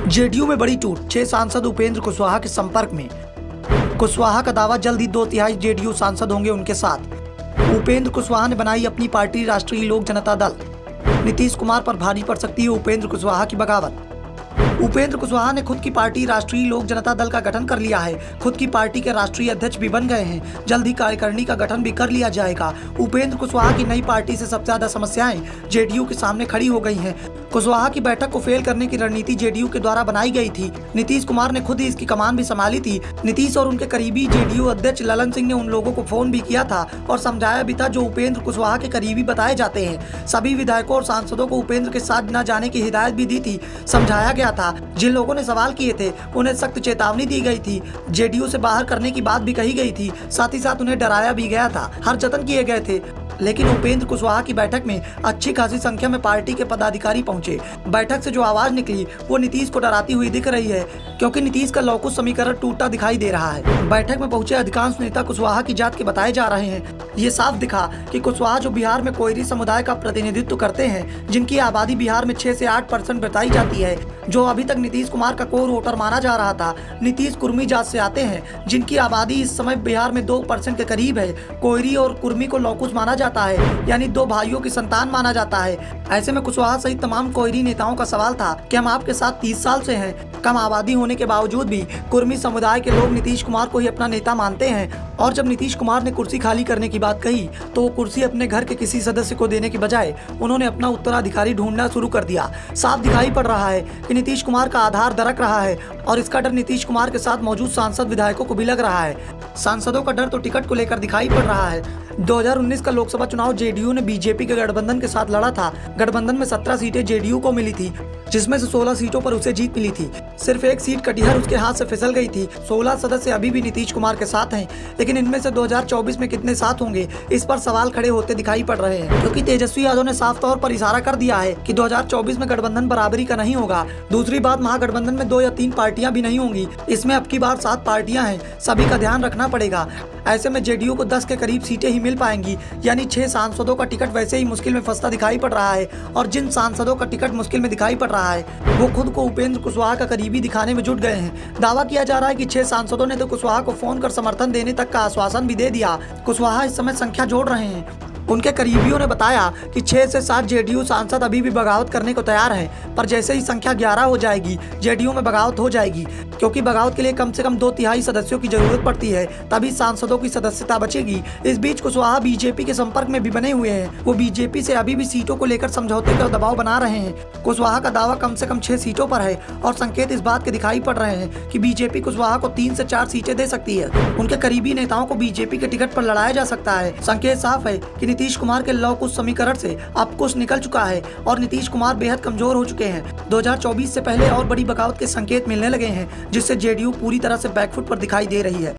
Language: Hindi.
जेडीयू में बड़ी टूट, 6 सांसद उपेंद्र कुशवाहा के संपर्क में। कुशवाहा का दावा, जल्द ही 2/3 जेडीयू सांसद होंगे उनके साथ। उपेंद्र कुशवाहा ने बनाई अपनी पार्टी राष्ट्रीय लोक जनता दल। नीतीश कुमार पर भारी पड़ सकती है उपेंद्र कुशवाहा की बगावत। उपेंद्र कुशवाहा ने खुद की पार्टी राष्ट्रीय लोक जनता दल का गठन कर लिया है। खुद की पार्टी के राष्ट्रीय अध्यक्ष भी बन गए हैं। जल्द ही कार्यकारिणी का गठन भी कर लिया जाएगा। उपेंद्र कुशवाहा की नई पार्टी से सबसे ज्यादा समस्याएं जेडीयू के सामने खड़ी हो गई हैं। कुशवाहा की बैठक को फेल करने की रणनीति जेडीयू के द्वारा बनाई गई थी। नीतीश कुमार ने खुद ही इसकी कमान भी संभाली थी। नीतीश और उनके करीबी जेडीयू अध्यक्ष ललन सिंह ने उन लोगों को फोन भी किया था और समझाया भी था जो उपेंद्र कुशवाहा के करीबी बताए जाते हैं। सभी विधायकों और सांसदों को उपेंद्र के साथ न जाने की हिदायत भी दी थी, समझाया गया था। जिन लोगों ने सवाल किए थे उन्हें सख्त चेतावनी दी गई थी। जेडीयू से बाहर करने की बात भी कही गई थी। साथ ही साथ उन्हें डराया भी गया था। हर जतन किए गए थे। लेकिन उपेंद्र कुशवाहा की बैठक में अच्छी खासी संख्या में पार्टी के पदाधिकारी पहुंचे। बैठक से जो आवाज निकली वो नीतीश को डराती हुई दिख रही है, क्योंकि नीतीश का लौकुश समीकरण टूटता दिखाई दे रहा है। बैठक में पहुंचे अधिकांश नेता कुशवाहा की जात के बताए जा रहे हैं। ये साफ दिखा कि कुशवाहा जो बिहार में कोयरी समुदाय का प्रतिनिधित्व करते हैं, जिनकी आबादी बिहार में 6 से 8% बताई जाती है, जो अभी तक नीतीश कुमार का कोर वोटर माना जा रहा था। नीतीश कुर्मी जात से आते हैं, जिनकी आबादी इस समय बिहार में 2% के करीब है। कोयरी और कुर्मी को लौकुश माना जाता है, यानी 2 भाइयों की संतान माना जाता है। ऐसे में कुशवाहा सहित तमाम कोयरी नेताओं का सवाल था कि हम आपके साथ 30 साल से हैं। कम आबादी होने के बावजूद भी कुर्मी समुदाय के लोग नीतीश कुमार को ही अपना नेता मानते हैं। और जब नीतीश कुमार ने कुर्सी खाली करने की बात कही तो वो कुर्सी अपने घर के किसी सदस्य को देने की बजाय उन्होंने अपना उत्तराधिकारी ढूंढना शुरू कर दिया। साफ दिखाई पड़ रहा है कि नीतीश कुमार का आधार दरक रहा है और इसका डर नीतीश कुमार के साथ मौजूद सांसद विधायकों को भी लग रहा है। सांसदों का डर तो टिकट को लेकर दिखाई पड़ रहा है। 2019 का लोकसभा चुनाव जेडीयू ने बीजेपी के गठबंधन के साथ लड़ा था। गठबंधन में 17 सीटें जेडीयू को मिली थी, जिसमें से 16 सीटों पर उसे जीत मिली थी। सिर्फ 1 सीट कटिहार उसके हाथ से फिसल गई थी। 16 सदस्य अभी भी नीतीश कुमार के साथ हैं, लेकिन इनमें से 2024 में कितने साथ होंगे, इस पर सवाल खड़े होते दिखाई पड़ रहे हैं। क्योंकि तेजस्वी यादव ने साफ तौर पर इशारा कर दिया है कि 2024 में गठबंधन बराबरी का नहीं होगा। दूसरी बात, महागठबंधन में 2 या 3 पार्टियां भी नहीं होंगी। इसमें अब की बार 7 पार्टियां हैं। सभी का ध्यान रखना पड़ेगा। ऐसे में जेडीयू को 10 के करीब सीटें ही मिल पाएंगी, यानी 6 सांसदों का टिकट वैसे ही मुश्किल में फंसता दिखाई पड़ रहा है। और जिन सांसदों का टिकट मुश्किल में दिखाई पड़ रहा है वो खुद को उपेंद्र कुशवाहा का करीबी दिखाने में जुट गए हैं। दावा किया जा रहा है कि 6 सांसदों ने तो कुशवाहा को फोन कर समर्थन देने तक का आश्वासन भी दे दिया। कुशवाहा इस समय संख्या जोड़ रहे हैं। उनके करीबियों ने बताया कि 6 से 7 जेडीयू सांसद अभी भी बगावत करने को तैयार हैं, पर जैसे ही संख्या 11 हो जाएगी जेडीयू में बगावत हो जाएगी। क्योंकि बगावत के लिए कम से कम 2/3 सदस्यों की जरूरत पड़ती है, तभी सांसदों की सदस्यता बचेगी। इस बीच कुशवाहा बीजेपी के संपर्क में भी बने हुए हैं। वो बीजेपी से अभी भी सीटों को लेकर समझौते का दबाव बना रहे हैं। कुशवाहा का दावा कम से कम 6 सीटों पर है और संकेत इस बात के दिखाई पड़ रहे हैं कि बीजेपी कुशवाहा को 3 से 4 सीटें दे सकती है। उनके करीबी नेताओं को बीजेपी के टिकट पर लड़ाया जा सकता है। संकेत साफ है कि नीतीश कुमार के लौकुश समीकरण से अब कुछ निकल चुका है और नीतीश कुमार बेहद कमजोर हो चुके हैं। 2024 से पहले और बड़ी बगावत के संकेत मिलने लगे हैं, जिससे जेडीयू पूरी तरह से बैकफुट पर दिखाई दे रही है।